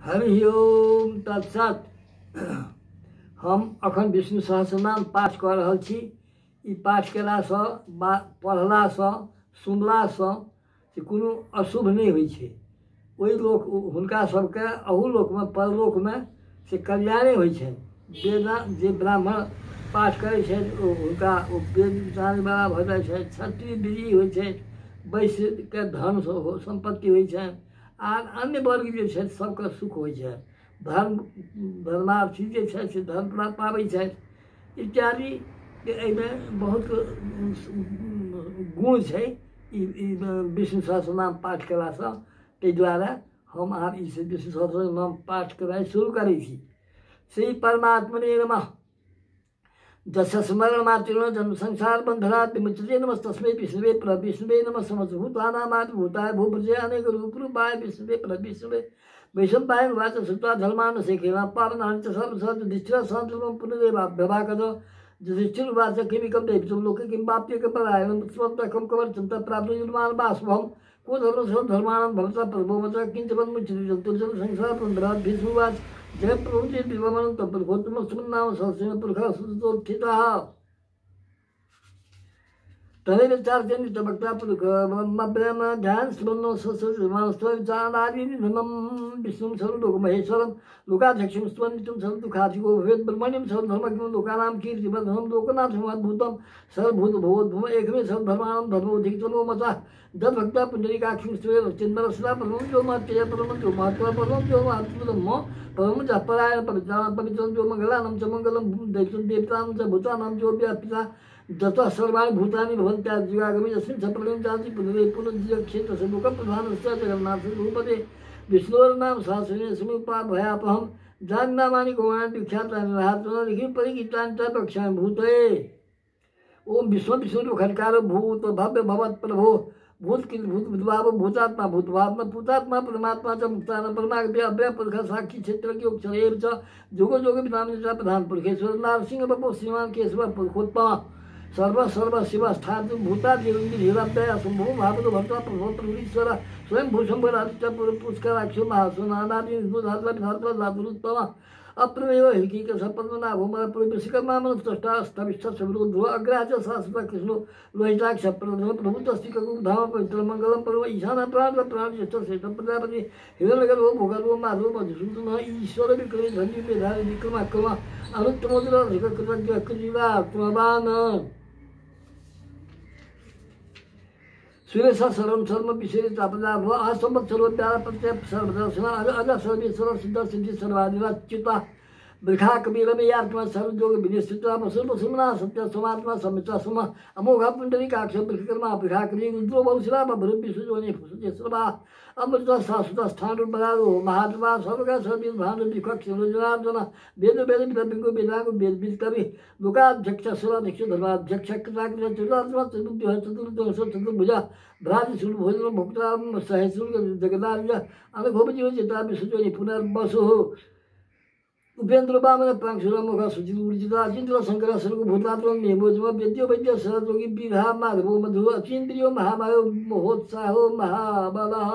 हरि ओम तत्सत। हम अखन विष्णु सहस्रनाम पाठ कर रहल छी। ई पाठ केलासँ पढ़लासँ सुनलासँ से कोनो अशुभ नहीं होइ छै। ओहि लोक हुनका सबके अहू लोकमे परलोकमे से कल्याणे होइ छै। जे ब्राह्मण पाठ करै छथि हुनका ओ वेद जानैवला भऽ जाइ छथि, क्षत्रिय वृद्धि होइ छै, वैश्यके धन सम्पत्ति होइ छनि, आर अन्य वर्ग जे छथि सबके सुख होइ छै, धर्मार्थी जे छथि से धर्म प्राप्त पाबै छथि इत्यादि। एहिमे बहुत गुण छै ई विष्णु सहस्रनाम पाठ केलासँ। ताहि दुआरे हम आब ई विष्णु सहस्रनाम पाठ केनाइ शुरू करै छी। श्री परमात्मने नमः। जस्य स्मरण मात्रेण जन्म संसार बंधनात् विमुच्यते। नमस्तस्मै विष्णुवे प्रविष्णुवे नमः। समस्त भूतानामादि भूताय भूपृजे अनेक रूपाय विष्णुवे प्रविष्णुवे वैशंपायन वाच श्रुत्वा धर्मान् शेखेन पावनानि च सर्वसहृदधिष्ठिरः शान्तिरूपं पुनरेवाभ्यभागत। युधिष्ठिरुवाच किमिकं दैवतं लोके किं वाप्येकं परायणं स्वतःकं कवर्तन्तं प्राप्नुयुर्मान् वासवं को धर्माणां भवतः प्रभो मत किंच वन्मुच्यते जन्तुर्जन संसारबन्धनात्। भीष्मुवाच जगत्प्रभुते दिव्यमनन्तं पुरुषोत्तमस्तुनाम सहस्रेण पुरुषः सुतोत्थितः। तदेव चार्जन नित्यभक्ता पुरुषमभ्यम ध्यान स्मरणो सत्समानस्त्वविचारादिधर्मं विष्णुं सर्वलोकमहेश्वरं लोकाध्यक्षं स्वनित्यं सर्वदुःखाधिको भवेत्। ब्रह्मण्यं सर्वधर्मज्ञं लोकानां कीर्तिवर्धनं लोकनाथमद्भुतं सर्वभूतभुवोद्भवम् एकमे सर्वधर्माणां धर्मोऽधिकतमो मतः। तद्भक्ता पुण्डरीकाक्षं स्तुते चिन्मनस्सदा परमं जो महत्यय परमं जो महत्त्वं परमं जो महत्त्वं परमं च परायण पवित्रं जो मङ्गलानं च मङ्गलं दैवतं देवतानां च भूतानां जो व्यापिता ततः सर्वाणि भूतानि भवन्त्यादिवागमे यस्मिन् सप्रलयं चान्ति पुनरेपुनर्जयक्षेत्रस्य लोकप्रधानस्य जगन्नाथरूपते। विष्णोर्नाम सहस्रेण समुपाभयापहं जान्नामानि गौणानि विख्यातानि राहात्मना परिगीतानि च वक्ष्यामि भूतये। ओम विश्व विष्णु खड्कार भूत भव्य भवत् प्रभो भूत किल भूत विद्भाव भूतात्मा भूतभात्मा भूतात्मा परमात्मा च मुक्तान परमाग्य अभ्य पुरुष साक्षी क्षेत्र के अक्षरेव च जोगो जोग विनाम च प्रधान पुरुषेश्वर नारसिंह बपो श्रीमान केशव पुरुषोत्तम सर्व सर्व शिव स्थान धीराभ्य असंभव महाभूत भर्ता प्रभो प्रभुरीश्वर स्वयं भूषंभरादित्य पुष्कराक्षो महासुनादि धातुरुत्तम अप्रमेव हिकीक सपन्नाभो मलपुरविश्वकर्मा मनस्तष्टास्तविष्ठसविरुद्धो अग्राच शाश्वत कृष्णो लोहिताक्ष प्रभुतस्तिकगुं धाम पवित्र मंगलम परम ईशान प्राण ज्येष्ठ श्रेष्ठ प्रजापति हिरण्यगर्भो भोगर्भो माधवो मधुसूदन ईश्वर विक्रमे धन्य मेधावी विक्रमाक्रम अनुत्तमोदर कृतज्ञ कृजीवात्मवान्। सुरेश सर्वं सर्व विशेष अपदाभो असंबत सर्वोद्यार प्रत्यय सर्वदर्शन अज सर्वेश्वर सिद्ध सिद्धि सर्वादिवाच्युता वृखा कबीरमयात्मा सर्वयोग विनिश्चिता वसुर्वसुमना सत्य समात्मा समिता सम अमोघा पुंडरीकाक्ष वृषकर्मा वृखा कबीर रुद्रो बहुशिला भृ विश्वजोनि फुसुतेश्वरा अमृत शाश्वत स्थान बलारो महात्मा सर्वगा सर्विस भानु विकक्ष जनार्दन वेद वेद विदंगो वेदांगो वेद विद कवि लोकाध्यक्ष सुराध्यक्ष धर्माध्यक्ष कृताग्र चतुरात्मा चतुर्भुज चतुर्दश चतुर्भुजा भ्राज सुर भोजन भुक्ता सहस्र जगदार्य अनघोप जीव चिता विश्वजोनि पुनर्वसु उपेन्द्र वामन प्रांशुरमुख सुचित ऊर्जिता अचिंद्र शंकर सर्ग भूतात्म नेमोजम वेद्यो वैद्य सहयोगी विधा माधवो मधु अचिंद्रियो महामायो महोत्साहो महाबलः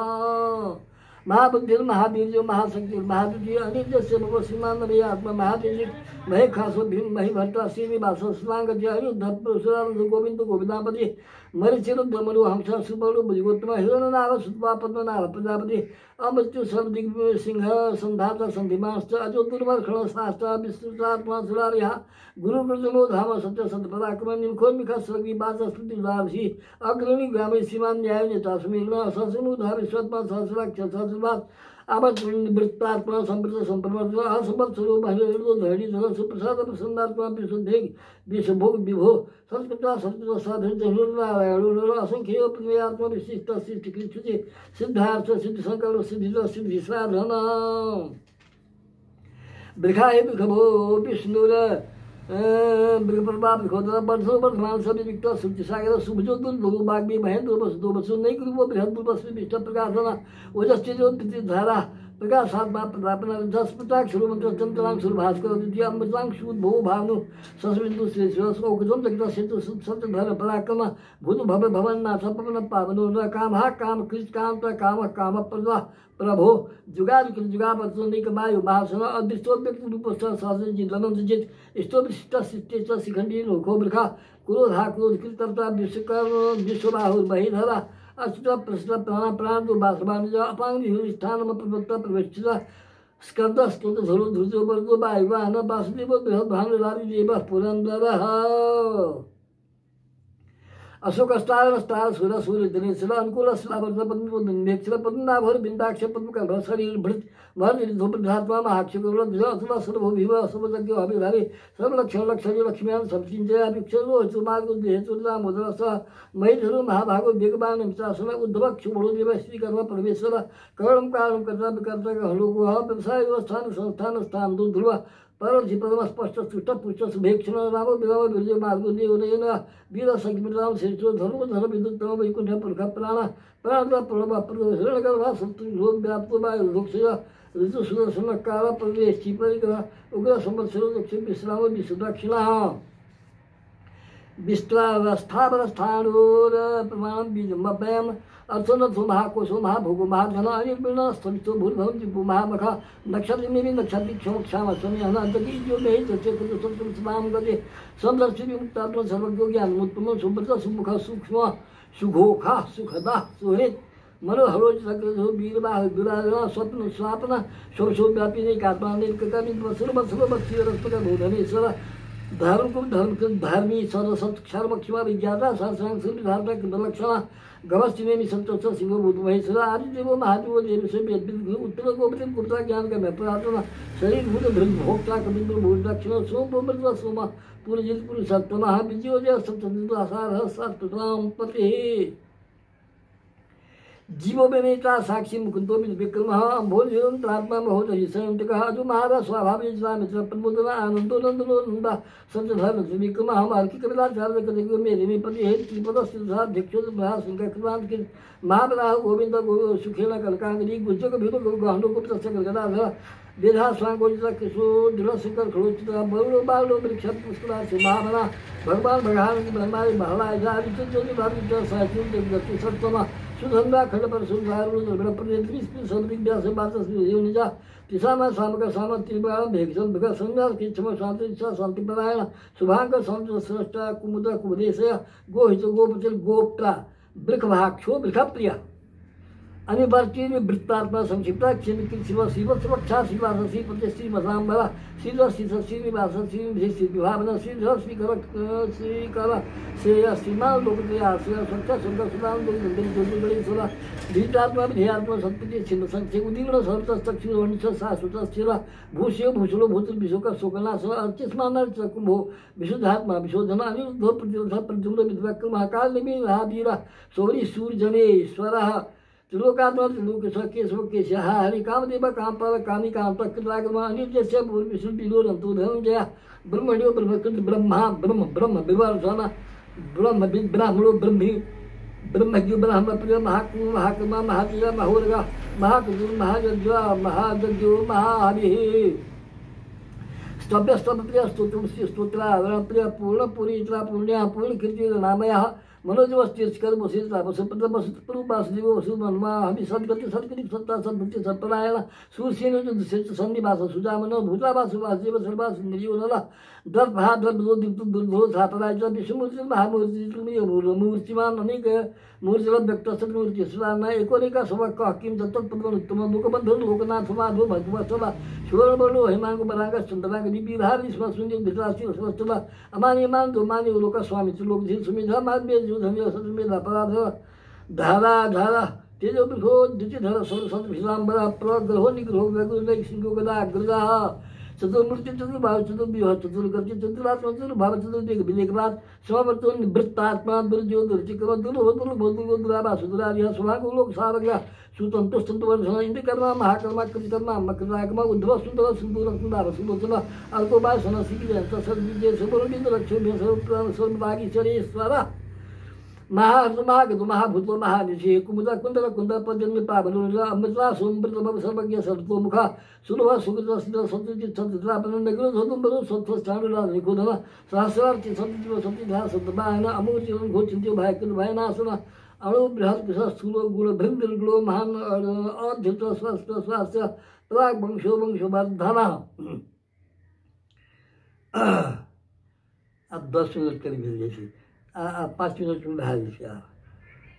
महाबुद्धिर महावीर्यो महाशक्ति महादुति अनित्य से श्रीमान नवे आत्मा महातेज महे खासो भीम मही भट्टा श्रीनिवास स्नांग अनिरुद्ध परशुराम गोविंद गोविंदापति मरिचिर दमरु हंस सुबरु भुजगोत्तम हिरण्यनाभ सुतवा पद्मनाभ प्रजापति अमृत्यु सर्वदिग् सिंह संधाता संधिमाश्च अजो दुर्वर्षण शास्त्र विस्तृतात्मा सुरारिहा गुरु गुरुजनो धाम सत्य सत्पराक्रम निम्खोन्मिख सर्गी बाच स्तुति दासी अग्रणी ग्रामे सीमान न्याय नेता सुमीर्ण ससमुधा विश्वत्मा सहस्राक्ष सहस्रवाद आमत वृत्तात्मा संवृत संप्रमर्द असंबत स्वरूप हरिहृदो धैर्य धन सुप्रसाद प्रसन्नात्मा विशुद्धि विषभोग विभो संस्कृता संस्कृत साधन असंख्य प्रमेयात्मा विशिष्ट सृष्टि कृष्ण सिद्धार्थ सिद्ध संकल्प सिद्धि सिद्धि साधन वृखाय विखभो विष्णुर मृगप्रभाव विखोदर बर्धो वर्धमान सभी विक्टर सूर्य सागर सुभजो दुर्भो बाग्मी महेंद्र बसुदो बसु नई गुरु बृहद बसु विष्ट प्रकाशन ओजस्थितो धारा प्रकाशात्मा प्रतापना दशपताक सुरमंत्र चंद्रांग सुर भास्कर द्वितीय अमृतांग सूद भो भानु ससबिंदु श्री ओकजम जगत सेतु सत्य धर पराक्रम भूत भव भवन नाथ पवन पावनो काम हा काम कृत काम त काम काम प्रदा प्रभो जुगाल कृत जुगा पत्निक वायु महासन अदृष्टो व्यक्ति रूपस्थ सहज जिलनम जित इष्टो विशिष्ट शिष्ट शिखंडी लोको वृखा क्रोधा क्रोध कृतर्ता विश्वकर्म विश्वबाहुर बहिधरा अच्युत प्रश्न प्राण प्राण जो बासवान अपांग स्थान प्रवक्ता प्रवेशित स्कंद स्कंद धरो ध्रुजो वर्गो वायुवान वासुदेव बृहद भानुरारी देव पुरंदर अशोक स्टार स्टार सूर्य सूर्य दिनेश्वर अनुकूल स्लावर्त पद्मेक्षर पद्मनाभर बिंदाक्ष पद्मकंठ शरीर भृत भर धूपधात्मा महाक्षर अथवा सर्व भीम सर्वज्ञ अभिभावी सर्वलक्षण लक्षण लक्ष्म्यान सबचिंजय अभिक्षरो हेतुमार्ग हेतुदामोदर स महीधरु महाभागो वेगवान विचासन उद्धव क्षुभो देव श्रीकर्म परमेश्वर कर्म कारण कर्ता विकर्ता हलोको व्यवसाय व्यवस्थान संस्थान स्थान ध्रुव परमि परम स्पष्ट सुष्ट पुष्ट शुभेक्षण राम विराम विजय मार्ग नियन वीर संगीतराम श्रेष्ठ धर्म धर्म विद्युत तम वैकुंठ पुरख प्राण प्राण प्रणव प्रदर्शन गर्भा सत्य लोक व्याप्त वायु लोकसेवा ऋतु सुदर्शन काल प्रवेश परिग्रह उग्र संवत्सर दक्षिण विश्राम विशुदक्षिणा विस्तावस्थावस्थानोर प्रमाण बीजमभयम अर्चन महाकोशो महाभोगो महाधन अनिर्विण स्थलितो भूर्भवं जिपु महामखा नक्षत्रमेवि नक्षत्रि क्षमक्षाम स्वमेहन अंतकी जो में तस्य कुल सत्सम समाम गते समदर्शि मुक्तात्म सर्वज्ञ ज्ञान मुत्तम सुब्रत सुमुख सूक्ष्म सुघोखा सुखदा सुहृत मनोहरोज सग्रधो वीरवाह दुराधना स्वप्न स्वापना शोषो व्यापिनी कात्मा निर्ककनि वसुर वसुर वत्स्य रस्तक भूधनेश्वर धर्म को धर्म के धार्मी सरसत क्षर्म क्षमा विज्ञाता सहस्रांग धार्मिक लक्षणा गवस्तिने में संतोष सिंह बुद्ध महेश्वर आदि देवो महादेव देव से वेद उत्तर गोपति गुप्ता ज्ञान का मैं प्रार्थना शरीर भूत भृग भोक्ता कविंद्र भूत दक्षिण सोम सोमा पूर्ण जित पूर्ण सत्य महाविजय सप्तम आसार सत्तम पति जीवो बेनेता साक्षी मुकुंदो विक्रम अम्भोजन आत्मा महोदय संतक अजु महाराज स्वाभाविक मित्र प्रबोधन आनंदो नंदनो नंदा संत धर्म विक्रम हम हर की कविता चार्य करेंगे मेरे में पति है त्रिपद सिद्धार्थ भिक्षु प्रहार सिंह कृपांत के महाबला गोविंद गो सुखेला कलकांगरी गुज्जक भीम गहनो को प्रत्यक्ष गदाधर वेधा स्वांगोजित किशोर दृढ़ शिखर खड़ोचित बरुड़ो बालो वृक्ष पुष्करा से महाबला भगवान भगवान की ब्रह्मारी महला जारी चंद्र भावी साहित्य सत्तमा सुधंगा खंड पर सुधारुण प्रदेश सदविद्या से बात निजा पिसामा सामक साम त्रिवाण भेक्षम भग संन्यास की क्षमा शांति इच्छा शांति परायण शुभांग संत श्रेष्ठा कुमुद कुमदेशय गोहित गोपतिल गोप्ता वृखभाक्षो वृखप्रिया अनिवर्ती में वृत्तात्मा संक्षिप्ता क्षिमित शिव शिव सुरक्षा शिवास श्री प्रति श्री मसाम्बरा श्री श्रीनिवास श्री भावना श्रीकर श्रेय श्रीमान लोकप्रिय आश्रय सत्य शंकर सुदान गणेश्वर धीतात्मा विधेयात्मा सत्पति छिन्न संक्षेप उदीर्ण सर्वतस्तक्षुरवंश शाश्वत स्थिर भूष्य भूषणो भूत विशोक शोकनाश अर्चिस्मान कुंभो विशुद्धात्मा विशोधन अनिरुद्ध प्रतिरोध प्रद्युम्न विद्वक्रम काल निमी महावीर सौरी सूर्यजनेश्वर त्रिलोकात्मा त्रिलोक केशव केश हरि कामदेव कामपाल कामी काम तक्रागमा अनिर्जस्य विष्णु विलोरंतो धनंजय ब्रह्मण्यो ब्रह्मकृत ब्रह्मा ब्रह्म ब्रह्म विवर्धन ब्रह्म ब्राह्मणो ब्रह्मी ब्रह्मज्ञ ब्रह्म प्रिय महाकुम महाकर्मा महावीर महोरगा महाकुम महायज्ञ महायज्ञो महाहरि स्तभ्य स्तभ प्रिय स्तोत्र स्तोत्रा प्रिय पूर्ण पूरी पुण्य पूर्ण कीर्ति नामय मनोजवस्तीर्षकर वसीता वसुपत्र वसुपुरु वासुदेव वसुमन्मा हवि सद्गति सद्गति सत्ता सद्भक्ति सत्परायण सूर्यसेन दुष्ट सन्निवास सुजामन भूतावासु वासुदेव सर्वास निर्योनला दर्भा दर्भो दीप्तु दुर्भो धातराज विष्णुमूर्ति महामूर्ति मूर्तिमान अनेक मूर्तिल व्यक्त सद्मूर्ति सुरान एकोनिका सवक हकीम दत्तपद्म उत्तम लोकबंधु लोकनाथ माधव भगवतला सुवर्णवर्णो हेमांग बरांग चंद्रांग विभार विश्व शून्य धृतराष्ट्रीय वस्तुला अमानी मान दो मानी लोक स्वामी लोक धीर सुमिधा माध्य धन्य सतमेध अपराध धारा धारा तेजो विभो द्वितीयधर सरस्वत भिलांबरा प्रग्रहो निग्रहो व्यगुण सिंहो गदा अग्रजा चतुर्मूर्ति चतुर्भाव चतुर्व्यूह चतुर्गति चतुरात्मा चतुर्भाव चतुर्दिक विवेकवाद समवर्तो निवृत्तात्मा दुर्जो दुर्चिक्रम दुर्भोदुराभा सुधुरारिह सुभागो लोक सारगा सुतंतु स्तंतुवर्धन इंद्रकर्मा महाकर्मा कृतिकर्मा मकरागमा उद्धव सुंदर सुंदर सुंदर सुलोचन अल्पोबासन सिद्धि सद्विजय सुबलबिंद लक्ष्मी सर्वभागी चरेश्वर महागतु महाभूतो महानिशि कुमुदा कुंडल कुंडल पद्म पावनु अमृता सोमृत सर्वज्ञ सर्वतो मुखा सुलभ सुगत सिद्ध सत्युजित सत्युद्रा नगर सदुंबर सत्व स्थानुला निकुदना सहस्रार्थ सत्युजित सत्युधा सत्बायन अमोचि घोचिंत्य भायकन भायनासना अणु बृहत् कृष स्थूल गुण भृंग गुण महान अद्भुत स्वस्थ स्वास्थ्य प्राग वंशो वंशवर्धना। अब 10 मिनट करीब मिल जैसे 5 मिनट में बाहर दिया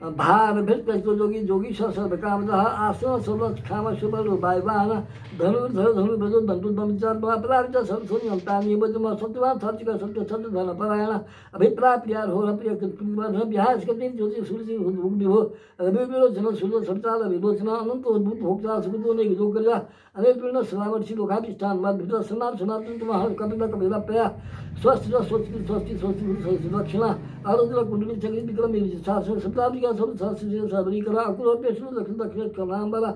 भार भृत जोगी जोगी सर्व काम आसन सर्व खाम शुभ वायवाहन धनु धनु धनु भजो दंतु दमचार अपराध सर्वसोनि अंतानि बजम सत्यवान सत्य का सत्य सत्य धन परायण अभिप्राय प्रिय हो प्रिय कृष्ण विहास करते ज्योति सूर्य भूमि हो रवि विरोचन सूर्य सत्ताल विरोचना अनंत अद्भुत भोक्ता सुखदो ने जो कर अनेक पूर्ण सलामती लोकाभिष्ठान मध्य सनातन सनातन महान कपिला कपिला प्रया स्वस्थ स्वस्ति स्वस्ति स्वस्ति दक्षिणा आरुद्र कुंडली चक्री विक्रम शास्त्र शताब्दी का सब शास्त्र साबरी कला अकुल पेशु दक्षिण दक्षिण कलांबरा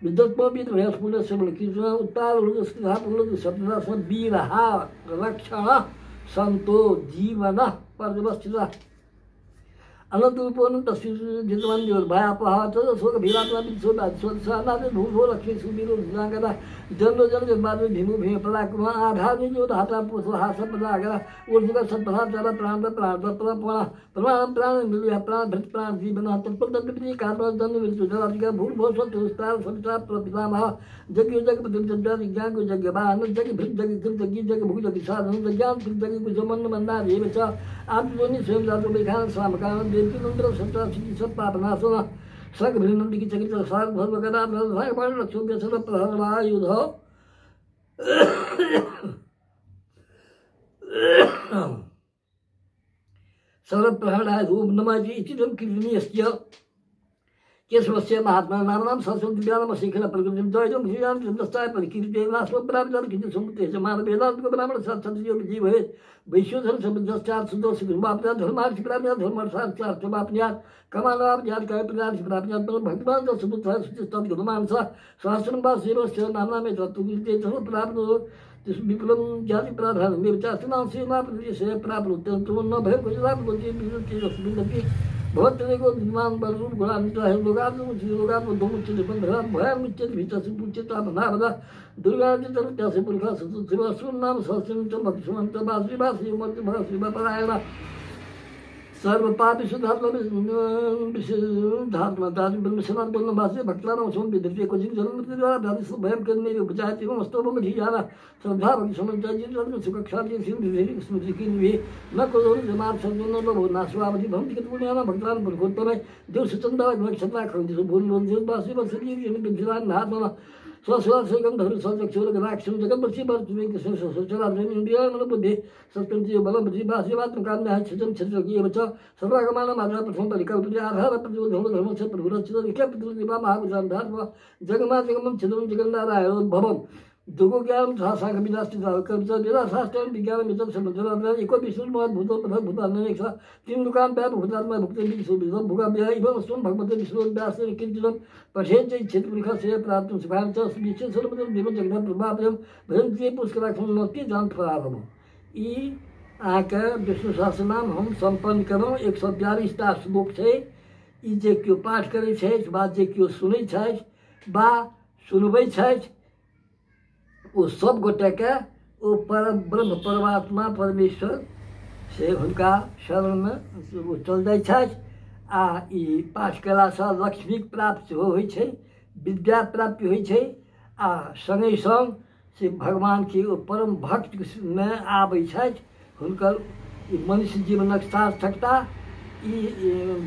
विद्वत्म विद भयस पुण्य श्रवण कीर्तन उत्तार उलग स्थिता उलग सपना सब वीरहा रक्षण संतो जीवन परवस्थिता अनंत रूपों तस्वीर जितवन जो भयापहा तो सोग भीरात्मा बिछो स्वच्छाना से भूभो रखे सुबीरो जागरा जन्म जन्म बाद में भीमु भीम पराक्रम आधार में जो हाथा पुष्प हाथ परागरा ऊर्ज का सब पदार्थ जरा प्राण प्राण प्राण मिलिया प्राण भृत प्राण जीवन तत्पर तत्पति कारण जन्म मृत्यु जरा का भूल भो सत्य विस्तार संसार पितामह जग जग जग विज्ञान को जग बान जग भृत जग कृत जग जग भूल जग साधन ज्ञान जग को जमन मंदा ये बचा आप जोनि स्वयं जातो बेखान सामकान देवकी नंदर सत्ता सिद्धि सब पापनाशना सग भिन्नंदी की चक्र सार भव गदा भाग पाण लक्ष्यों के सब प्रहरा युद्ध सर्व प्रहरा रूप नमाजी इतिदम कीर्तनीयस्य केशवस्य महात्मा नाम सरस्वती दिव्यानम शिखर प्रकृतिम जयजम श्रीराम चंद्रस्ताय परिकीर्ते नास्व प्राप्त किंतु समुद्र समान वेदांत को ब्राह्मण साथ जो जीव है वैश्वधर समुद्रस्तात् सुदोष गुरुमाप्या धर्मार्थ प्राप्या धर्मार्थार्थ प्राप्या कमानाप ज्ञान काय प्रदान प्राप्या भगवान का समुद्र सुचित गुरुमान सा सहस्रम बा सेवस्य नाम में तत्व कीर्ते धर्म प्राप्त जिस विपुलम जाति प्राधान में विचारना सेवा प्रति से प्राप्त होते न भय गुजरात बोलती बिंदती बहुत तरह को विद्वान बलरूप गुणान्वित है लोगात्म धूमुच्चित बंधरात भयामुच्चित भीतर से पूछित बना बना दुर्गा जी तरह त्यासे पुरखा शिवासुर नाम सहस्रंत भक्ष्मंत बासुरी बासी मर्त भा शिवा परायण सर्व पापी शुद्धात्मा दास ब्रह्मशनाथ बोलना भाष्य भक्तानाम सोम विदर्भे को जिन जन्म द्वारा भावी सब भयम करने में उपचार एवं स्तोभ में धी जाना श्रद्धा भक्ति समझ जिन सुखक्षा सिंह विवेक स्मृति की निवे न को जमात सज्जन न लो नास्वावधि भक्ति के पुण्याना भक्तान पुरुषोत्तम है जो सुचंदा नक्षत्रा खंडित भूल लोन बासी बसरी विद्वान महात्मा स्वस्वाद से गंध हरि सजक्षोर गणाक्षम जगत बच्ची बार तुम्हें कृष्ण सचरा जन इंडिया मन बुद्धि सत्यंती बल बुद्धि बासी बात कान में है छजन छत्र की बच्चा सर्वागमान मात्रा प्रथम परिकल्प आधार प्रति धर्म से प्रभुरचित विख्यात प्रतिभा महाविद्वान धर्म जगमा जगमम छदम जगन्नारायण भवम दुगो ज्ञान सासांग विनास्ति कविता वेदा शास्त्र विज्ञान मित्र समझना एको विष्णु महत भूतो प्रभु भूतान एक सा तीन दुकान पे भूतात्मा भुक्ति विष्णु विष्णु भुगा व्याय इव स्वयं भगवते विष्णु व्यास किंचित पठेत क्षेत्र पुरखा से प्राप्त सुभान च विशेष सर्वत्र देव जगत प्रभावम भजन्ते पुष्कराक्षम नोति जान प्रारंभ ई आके विष्णु सहस्त्र नाम हम संपन्न करो 142 टा श्लोक छै ई जे क्यों पाठ करे छै बा जे क्यों सुनै छै बा सुनबै छै वो सब गोटे के वो परम ब्रह्म परमात्मा परमेश्वर से हुनका शरण में वो चल जाय छै आ ई पाठ कला से लक्ष्मी प्राप्त होइ छै विद्या प्राप्ति होइ छै आ संगे संग से भगवान के वो परम भक्त में आबै छै हुनकर ई मनुष्य जीवनक सार्थकता ई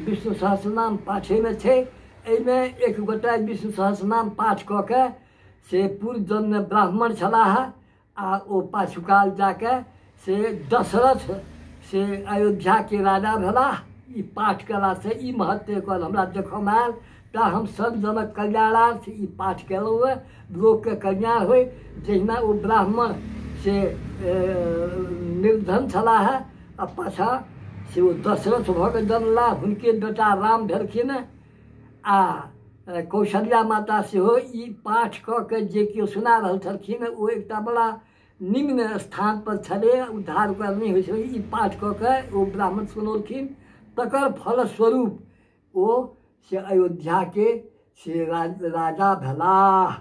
विष्णु सहस्त्र नाम पाठे में छै एहिमे एक गोटा विष्णु सहस्त्र नाम पाठ कऽ के से पूर्व जन्म में ब्राह्मण छलाह आ ओ पाछुकाल जाके से दशरथ से अयोध्या के राजा भेलाह ई पाठ कला से ई महत्व कल हमरा देखम आयल ता हम सब जनक कल्याणार्थ ई पाठ केलहुँ लोक के कल्याण होय जहिना ओ ब्राह्मण से निर्धन छलाह आ पाछा से ओ दशरथ भऽ कऽ जनला हुनके बेटा राम भेलखिन आ कौशल्या माता से हो ई पाठ कऽ के जे केओ सुना रहल छलखिन ओ एकटा बड़ा निम्न स्थान पर छलै उद्धार ओकरा नहि होइ छै ई पाठ कऽ के ओ ब्राह्मण सुनौलखिन तकर फलस्वरूप वो से अयोध्या के से राजा भेलाह।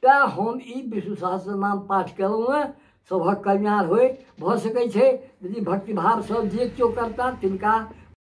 तैं हम ई विष्णु सहस्त्र नाम पाठ केलहुँ हेँ। सभक कल्याण होय। भऽ सकै छै यदि भक्तिभाव सब जे केओ करता तिनका